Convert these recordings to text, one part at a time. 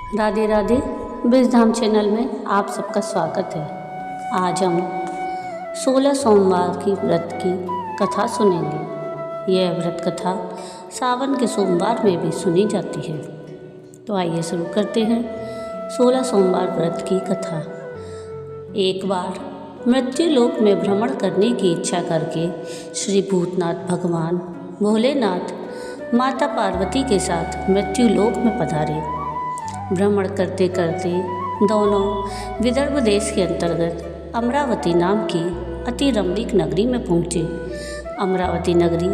Radhe Radhe. विजधाम channel में आप सबका स्वागत है। आज हम 16 सोमवार की व्रत की कथा सुनेंगे। यह व्रत कथा सावन के सोमवार में भी सुनी जाती है। तो आइए शुरू करते हैं 16 सोमवार व्रत की कथा। एक बार मृत्युलोक में भ्रमण करने की इच्छा करके श्री भूतनाथ भगवान भोलेनाथ माता पार्वती के साथ मृत्युलोक में पधारे। भ्रमण करते करते दोनों विदर्भ देश के अंतर्गत अमरावती नाम की अति रमणीक नगरी में पहुँचे। अमरावती नगरी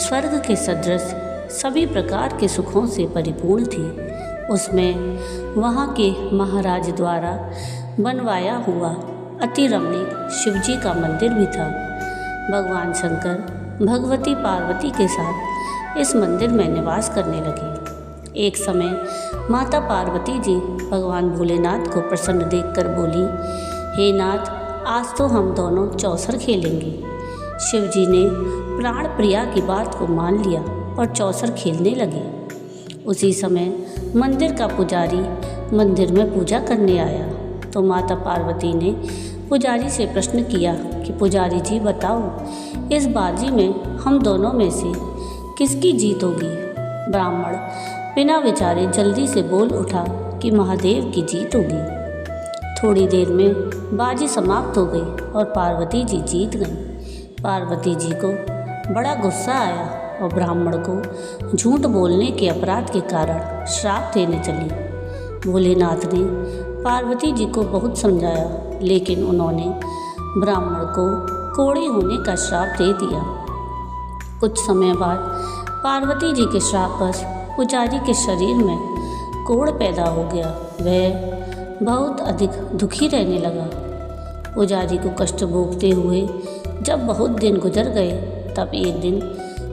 स्वर्ग के सदृश सभी प्रकार के सुखों से परिपूर्ण थी। उसमें वहाँ के महाराज द्वारा बनवाया हुआ अति रमणीक शिवजी का मंदिर भी था। भगवान शंकर भगवती पार्वती के साथ इस मंदिर में निवास करने लगे। एक समय माता पार्वती जी भगवान भोलेनाथ को प्रसन्न देखकर बोली, हे नाथ, आज तो हम दोनों चौसर खेलेंगे। शिवजी ने प्राण प्रिया की बात को मान लिया और चौसर खेलने लगे। उसी समय मंदिर का पुजारी मंदिर में पूजा करने आया तो माता पार्वती ने पुजारी से प्रश्न किया कि पुजारी जी बताओ, इस बाजी में हम दोनों में से किसकी जीत होगी। ब्राह्मण बिना विचारे जल्दी से बोल उठा कि महादेव की जीत होगी। थोड़ी देर में बाजी समाप्त हो गई और पार्वती जी जीत गईं। पार्वती जी को बड़ा गुस्सा आया और ब्राह्मण को झूठ बोलने के अपराध के कारण श्राप देने चली। भोलेनाथ ने पार्वती जी को बहुत समझाया, लेकिन उन्होंने ब्राह्मण को कोढ़े होने का श्राप दे दिया। कुछ समय बाद पार्वती जी के श्रापवश पुजारी के शरीर में कोढ़ पैदा हो गया। वह बहुत अधिक दुखी रहने लगा। पुजारी को कष्ट भोगते हुए जब बहुत दिन गुजर गए, तब एक दिन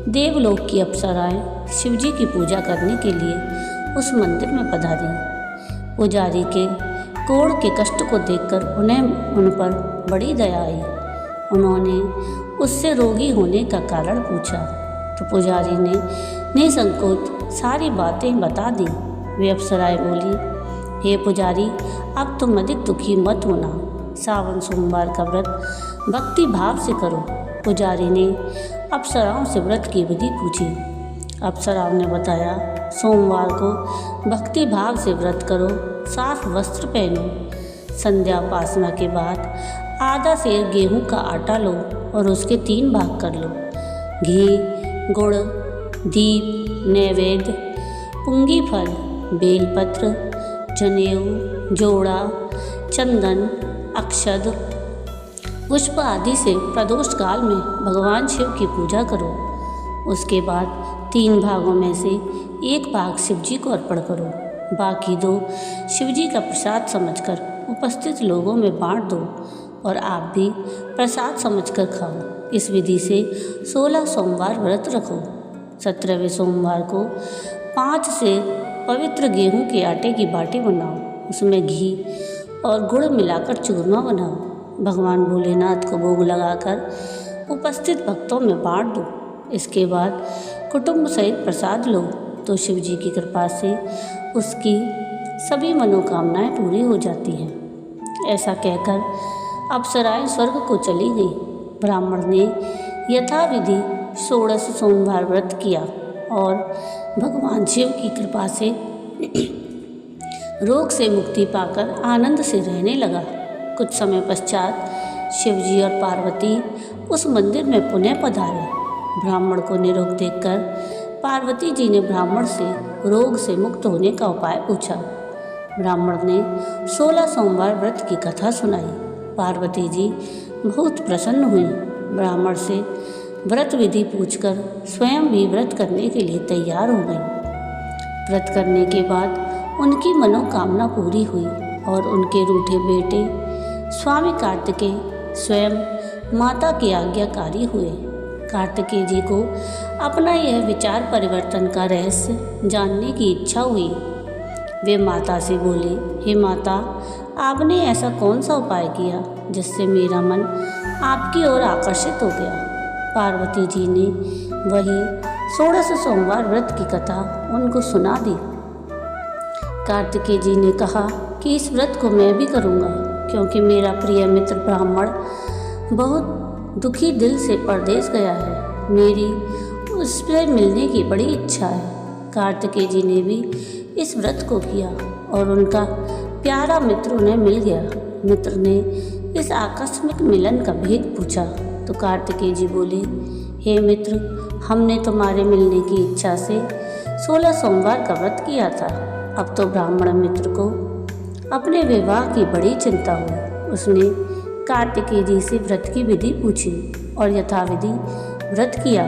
देवलोक की अप्सराएं शिवजी की पूजा करने के लिए उस मंदिर में पधारी। पुजारी के कोढ़ के कष्ट को देखकर उन्हें उन पर बड़ी दया आई। उन्होंने उससे रोगी होने का कारण पूछा तो पुजारी ने निसंकोच सारी बातें बता दी। वे अप्सराएं बोली, हे पुजारी, अब तुम अधिक दुखी मत होना। सावन सोमवार का व्रत भक्ति भाव से करो। पुजारी ने अप्सराओं से व्रत की विधि पूछी। अप्सराओं ने बताया, सोमवार को भक्ति भाव से व्रत करो, साफ वस्त्र पहनो, संध्या उपासना के बाद आधा सेर गेहूं का आटा लो और उसके 3 भाग कर लो। घी, गुड़, दीप, नैवेद्य, पुंगी फल, बेलपत्र, जनेऊ, जोड़ा, चंदन, अक्षत, पुष्प आदि से प्रदोष काल में भगवान शिव की पूजा करो। उसके बाद 3 भागों में से 1 भाग शिवजी को अर्पण करो। बाकी 2 शिवजी का प्रसाद समझकर उपस्थित लोगों में बांट दो और आप भी प्रसाद समझकर खाओ। इस विधि से 16 सोमवार व्रत रखो। 17वें सोमवार को 5 से पवित्र गेहूं के आटे की बाटी बनाओ। उसमें घी और गुड़ मिलाकर चूरमा बनाओ। भगवान भोलेनाथ को भोग लगाकर उपस्थित भक्तों में बांट दो। इसके बाद कुटुंब सहित प्रसाद लो तो शिव जी की कृपा से उसकी सभी मनोकामनाएं पूरी हो जाती हैं। ऐसा कहकर अप्सराएं स्वर्ग को चली गई। ब्राह्मण ने यथाविधि 16 सोमवार व्रत किया और भगवान शिव की कृपा से रोग से मुक्ति पाकर आनंद से रहने लगा। कुछ समय पश्चात शिवजी और पार्वती उस मंदिर में पुनः पधारे। ब्राह्मण को निरोग देखकर पार्वती जी ने ब्राह्मण से रोग से मुक्त होने का उपाय पूछा। ब्राह्मण ने 16 सोमवार व्रत की कथा सुनाई। पार्वती जी बहुत प्रसन्न हुई। ब्राह्मण से व्रत विधि पूछकर स्वयं भी व्रत करने के लिए तैयार हो गई। व्रत करने के बाद उनकी मनोकामना पूरी हुई और उनके रूठे बेटे स्वामी कार्तिकेय स्वयं माता के आज्ञाकारी हुए। कार्तिकेय जी को अपना यह विचार परिवर्तन का रहस्य जानने की इच्छा हुई। वे माता से बोले, हे माता, आपने ऐसा कौन सा उपाय किया जिससे मेरा मन आपकी ओर आकर्षित हो गया। पार्वती जी ने वही 16 सोमवार व्रत की कथा उनको सुना दी। कार्तिकेय जी ने कहा कि इस व्रत को मैं भी करूँगा, क्योंकि मेरा प्रिय मित्र ब्राह्मण बहुत दुखी दिल से परदेश गया है। मेरी उससे मिलने की बड़ी इच्छा है। कार्तिकेय जी ने भी इस व्रत को किया और उनका प्यारा मित्र उन्हें मिल गया। मित्र ने इस आकस्मिक मिलन का भेद पूछा तो कार्तिकेय जी बोले, हे मित्र, हमने तुम्हारे मिलने की इच्छा से 16 सोमवार का व्रत किया था। अब तो ब्राह्मण मित्र को अपने विवाह की बड़ी चिंता हुई। उसने कार्तिकेय जी से व्रत की विधि पूछी और यथाविधि व्रत किया।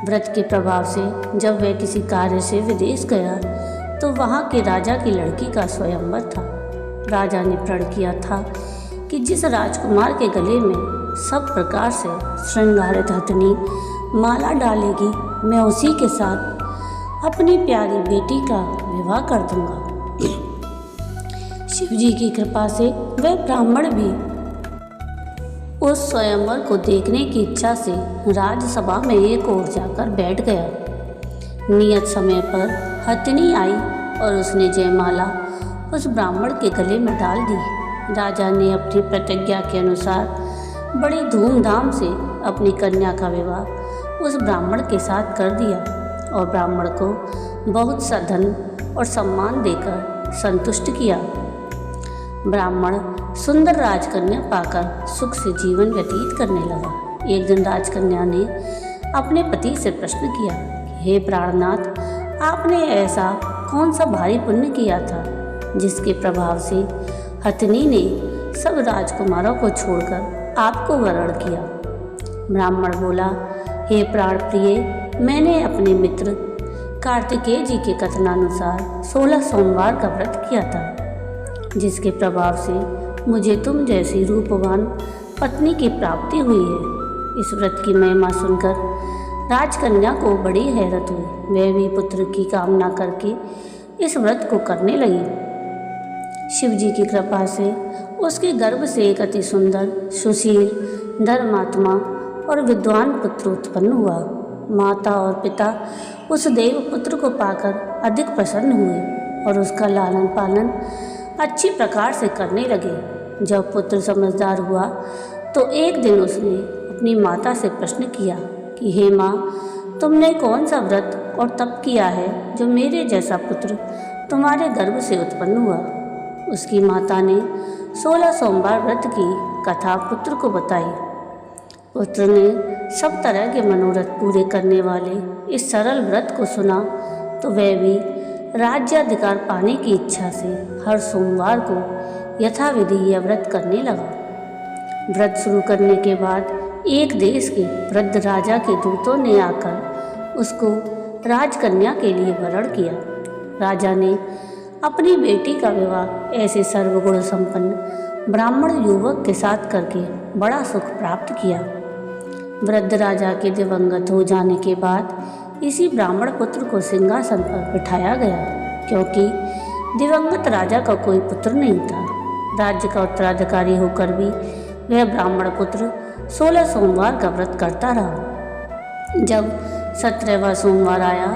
व्रत के प्रभाव से जब वह किसी कार्य से विदेश गया तो वहाँ के राजा की लड़की का स्वयंवर था। राजा ने प्रण किया था कि जिस राजकुमार के गले में सब प्रकार से श्रृंगारित हथनी माला डालेगी, मैं उसी के साथ अपनी प्यारी बेटी का विवाह कर दूंगा। शिवजी की कृपा से वह ब्राह्मण भी उस स्वयंवर को देखने की इच्छा से राजसभा में एक ओर जाकर बैठ गया। नियत समय पर हथनी आई और उसने जयमाला उस ब्राह्मण के गले में डाल दी। राजा ने अपनी प्रतिज्ञा के अनुसार बड़ी धूमधाम से अपनी कन्या का विवाह उस ब्राह्मण के साथ कर दिया और ब्राह्मण को बहुत सा धन और सम्मान देकर संतुष्ट किया। ब्राह्मण सुंदर राजकन्या पाकर सुख से जीवन व्यतीत करने लगा। एक दिन राजकन्या ने अपने पति से प्रश्न किया, हे प्राणनाथ, आपने ऐसा कौन सा भारी पुण्य किया था जिसके प्रभाव से हथनी ने सब राजकुमारों को छोड़कर आपको वरण किया? ब्राह्मण बोला, हे प्राण प्रिय, मैंने अपने मित्र कार्तिकेय जी के कथनानुसार 16 सोमवार का व्रत किया था, जिसके प्रभाव से मुझे तुम जैसी रूपवान पत्नी की प्राप्ति हुई है। इस व्रत की महिमा सुनकर राजकन्या को बड़ी हैरत हुई। वह भी पुत्र की कामना करके इस व्रत को करने लगी। शिवजी की कृपा से उसके गर्भ से एक अति सुंदर, सुशील, धर्मात्मा और विद्वान पुत्र उत्पन्न हुआ। माता और पिता उस देव पुत्र को पाकर अधिक प्रसन्न हुए और उसका लालन पालन अच्छी प्रकार से करने लगे। जब पुत्र समझदार हुआ तो एक दिन उसने अपनी माता से प्रश्न किया कि हे माँ, तुमने कौन सा व्रत और तप किया है जो मेरे जैसा पुत्र तुम्हारे गर्भ से उत्पन्न हुआ? उसकी माता ने 16 सोमवार व्रत की कथा पुत्र को बताई। पुत्र ने सब तरह के मनोरथ पूरे करने वाले इस सरल व्रत को सुना तो वह भी राज्याधिकार पाने की इच्छा से हर सोमवार को यथाविधि यह व्रत करने लगा। व्रत शुरू करने के बाद एक देश के वृद्ध राजा के दूतों ने आकर उसको राजकन्या के लिए वरण किया। राजा ने अपनी बेटी का विवाह ऐसे सर्वगुण संपन्न ब्राह्मण युवक के साथ करके बड़ा सुख प्राप्त किया। वृद्ध राजा के दिवंगत हो जाने के बाद इसी ब्राह्मण पुत्र को सिंहासन पर बिठाया गया, क्योंकि दिवंगत राजा का कोई पुत्र नहीं था। राज्य का उत्तराधिकारी होकर भी वह ब्राह्मण पुत्र 16 सोमवार का व्रत करता रहा। जब 17वां सोमवार आया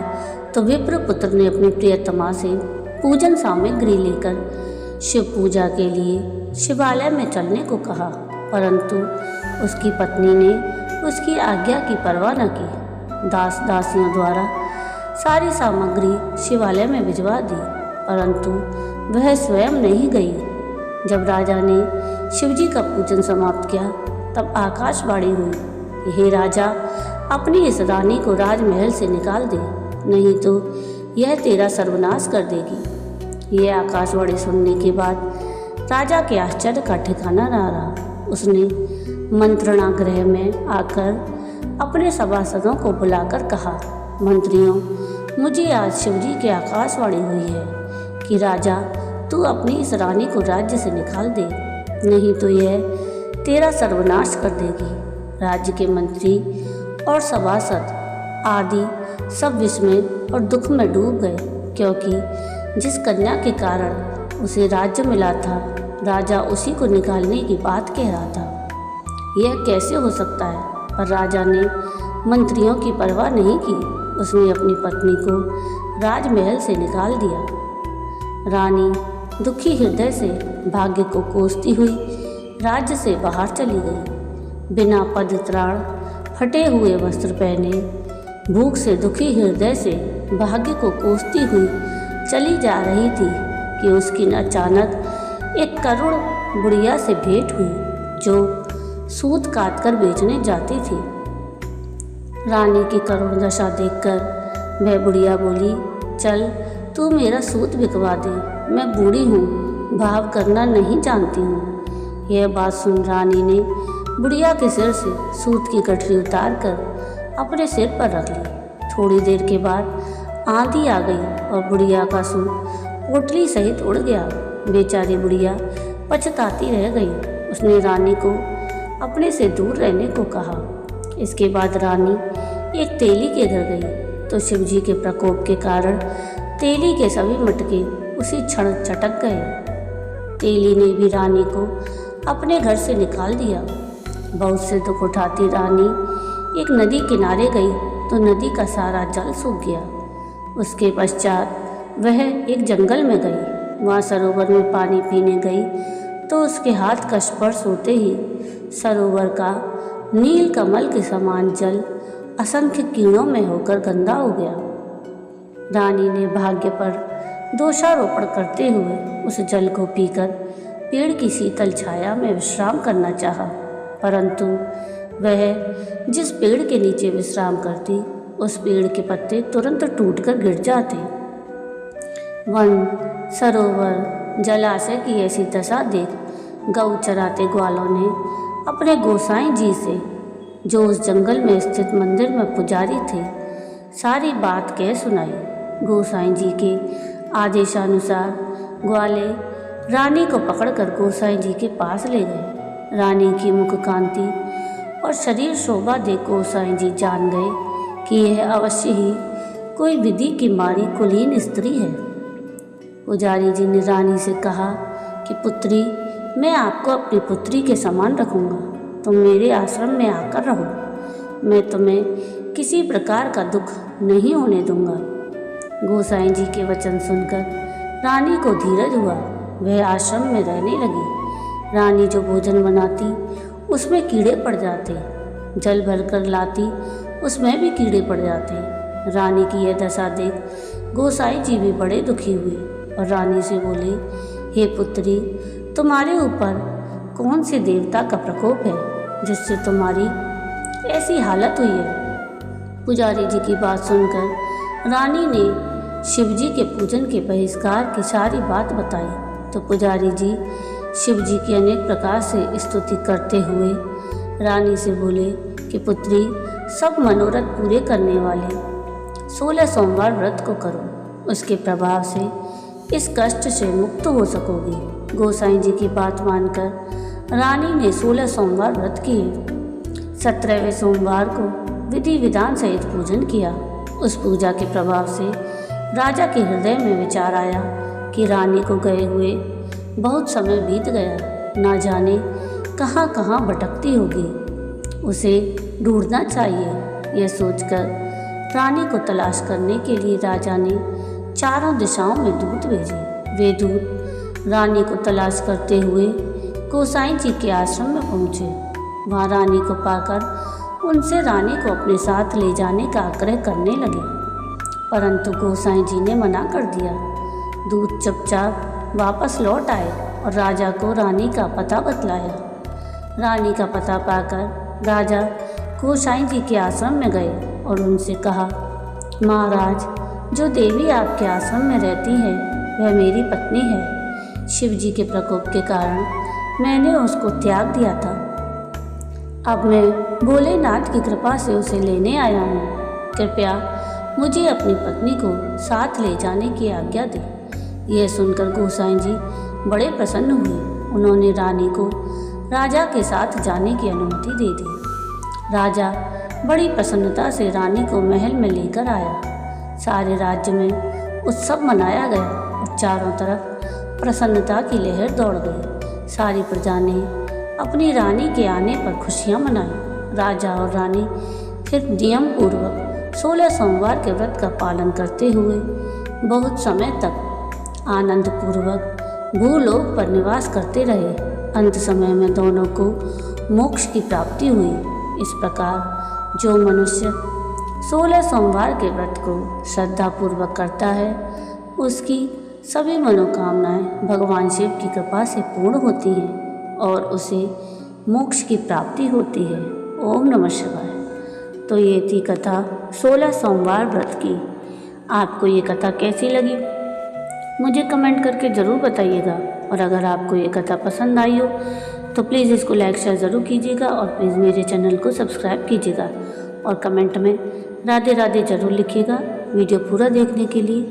तो विप्र पुत्र ने अपनी प्रियतमा से पूजन सामग्री लेकर शिव पूजा के लिए शिवालय में चलने को कहा, परंतु उसकी पत्नी ने उसकी आज्ञा की परवाह न की। दास दासियों द्वारा सारी सामग्री शिवालय में भिजवा दी, परंतु वह स्वयं नहीं गई। जब राजा ने शिवजी का पूजन समाप्त किया तब आकाशवाणी हुई, हे राजा, अपनी इस रानी को राजमहल से निकाल दे, नहीं तो यह तेरा सर्वनाश कर देगी। यह आकाशवाणी सुनने के बाद राजा के आश्चर्य का ठिकाना न रहा। उसने मंत्रणा गृह में आकर अपने सभासदों को बुलाकर कहा, मंत्रियों, मुझे आज शिवजी की आकाशवाणी हुई है कि राजा तू अपनी इस रानी को राज्य से निकाल दे, नहीं तो यह तेरा सर्वनाश कर देगी। राज्य के मंत्री और सभासद आदि सब विस्मय और दुख में डूब गए, क्योंकि जिस कन्या के कारण उसे राज्य मिला था, राजा उसी को निकालने की बात कह रहा था। यह कैसे हो सकता है? पर राजा ने मंत्रियों की परवाह नहीं की। उसने अपनी पत्नी को राजमहल से निकाल दिया। रानी दुखी हृदय से भाग्य को कोसती हुई राज्य से बाहर चली गई। बिना पदत्राण, फटे हुए वस्त्र पहने, भूख से दुखी हृदय से भाग्य को कोसती हुई चली जा रही थी कि उसकी अचानक एक करुण बुढ़िया से भेंट हुई जो सूत काट कर बेचने जाती थी। रानी की करुण दशा देखकर वह बुढ़िया बोली, चल तू मेरा सूत बिकवा दे, मैं बूढ़ी हूँ, भाव करना नहीं जानती हूँ। यह बात सुन रानी ने बुढ़िया के सिर से सूत की गठरी उतार कर अपने सिर पर रख ली। थोड़ी देर के बाद आंधी आ गई और बुढ़िया का सूत पोटली सहित उड़ गया। बेचारी बुढ़िया पछताती रह गई। उसने रानी को अपने से दूर रहने को कहा। इसके बाद रानी एक तेली के घर गई तो शिवजी के प्रकोप के कारण तेली के सभी मटके उसी क्षण चटक गए। तेली ने भी रानी को अपने घर से निकाल दिया। बहुत से दुख उठाती रानी एक नदी किनारे गई तो नदी का सारा जल सूख गया। उसके पश्चात वह एक जंगल में गई। वहाँ सरोवर में पानी पीने गई तो उसके हाथ का स्पर्श होते ही सरोवर का नील कमल के समान जल असंख्य कीड़ों में होकर गंदा हो गया। रानी ने भाग्य पर दोषारोपण करते हुए उस जल को पीकर पेड़ की शीतल छाया में विश्राम करना चाहा, परंतु वह जिस पेड़ के नीचे विश्राम करती उस पेड़ के पत्ते तुरंत टूटकर गिर जाते। वन, सरोवर, जलाशय की ऐसी दशा देख गऊ चराते ग्वालों ने अपने गोसाई जी से, जो उस जंगल में स्थित मंदिर में पुजारी थे, सारी बात कह सुनाई। गोसाई जी के आदेशानुसार ग्वाले रानी को पकड़कर गोसाई जी के पास ले गए। रानी की मुख कांति और शरीर शोभा देख गोसाई जी जान गए कि यह अवश्य ही कोई विधि की मारी कुलीन स्त्री है। पुजारी जी ने रानी से कहा कि पुत्री, मैं आपको अपनी पुत्री के समान रखूँगा, तुम मेरे आश्रम में आकर रहो, मैं तुम्हें किसी प्रकार का दुख नहीं होने दूंगा। गोसाई जी के वचन सुनकर रानी को धीरज हुआ। वह आश्रम में रहने लगी। रानी जो भोजन बनाती उसमें कीड़े पड़ जाते, जल भरकर लाती उसमें भी कीड़े पड़ जाते। रानी की यह दशा देख गोसाई जी भी बड़े दुखी हुए और रानी से बोले, हे पुत्री, तुम्हारे ऊपर कौन से देवता का प्रकोप है जिससे तुम्हारी ऐसी हालत हुई है। पुजारी जी की बात सुनकर रानी ने शिवजी के पूजन के बहिष्कार की सारी बात बताई तो पुजारी जी शिवजी की अनेक प्रकार से स्तुति करते हुए रानी से बोले कि पुत्री, सब मनोरथ पूरे करने वाले 16 सोमवार व्रत को करो, उसके प्रभाव से इस कष्ट से मुक्त हो सकोगी। गोसाई जी की बात मानकर रानी ने 16 सोमवार व्रत किए। 17वें सोमवार को विधि विधान सहित पूजन किया। उस पूजा के प्रभाव से राजा के हृदय में विचार आया कि रानी को गए हुए बहुत समय बीत गया, ना जाने कहाँ कहाँ भटकती होगी, उसे ढूंढना चाहिए। यह सोचकर रानी को तलाश करने के लिए राजा ने चारों दिशाओं में दूत भेजे। वे दूत रानी को तलाश करते हुए गोसाई जी के आश्रम में पहुँचे। वहाँ रानी को पाकर उनसे रानी को अपने साथ ले जाने का आग्रह करने लगे, परंतु गोसाई जी ने मना कर दिया। दूत चुपचाप वापस लौट आए और राजा को रानी का पता बतलाया। रानी का पता पाकर राजा गोसाई जी के आश्रम में गए और उनसे कहा, महाराज, जो देवी आपके आश्रम में रहती है वह मेरी पत्नी है। शिवजी के प्रकोप के कारण मैंने उसको त्याग दिया था। अब मैं भोलेनाथ की कृपा से उसे लेने आया हूँ। कृपया मुझे अपनी पत्नी को साथ ले जाने की आज्ञा दे। यह सुनकर गोसाई जी बड़े प्रसन्न हुए। उन्होंने रानी को राजा के साथ जाने की अनुमति दे दी। राजा बड़ी प्रसन्नता से रानी को महल में लेकर आया। सारे राज्य में उत्सव मनाया गया और चारों तरफ प्रसन्नता की लहर दौड़ गई। सारी प्रजा ने अपनी रानी के आने पर खुशियां मनाई। राजा और रानी फिर नियम पूर्वक 16 सोमवार के व्रत का पालन करते हुए बहुत समय तक आनंद पूर्वक भूलोक पर निवास करते रहे। अंत समय में दोनों को मोक्ष की प्राप्ति हुई। इस प्रकार जो मनुष्य 16 सोमवार के व्रत को श्रद्धापूर्वक करता है उसकी सभी मनोकामनाएं भगवान शिव की कृपा से पूर्ण होती हैं और उसे मोक्ष की प्राप्ति होती है। ओम नमः शिवाय। तो ये थी कथा 16 सोमवार व्रत की। आपको ये कथा कैसी लगी मुझे कमेंट करके ज़रूर बताइएगा, और अगर आपको ये कथा पसंद आई हो तो प्लीज़ इसको लाइक शेयर ज़रूर कीजिएगा और प्लीज़ मेरे चैनल को सब्सक्राइब कीजिएगा और कमेंट में राधे राधे ज़रूर लिखिएगा। वीडियो पूरा देखने के लिए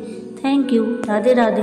थैंक यू। राधे राधे।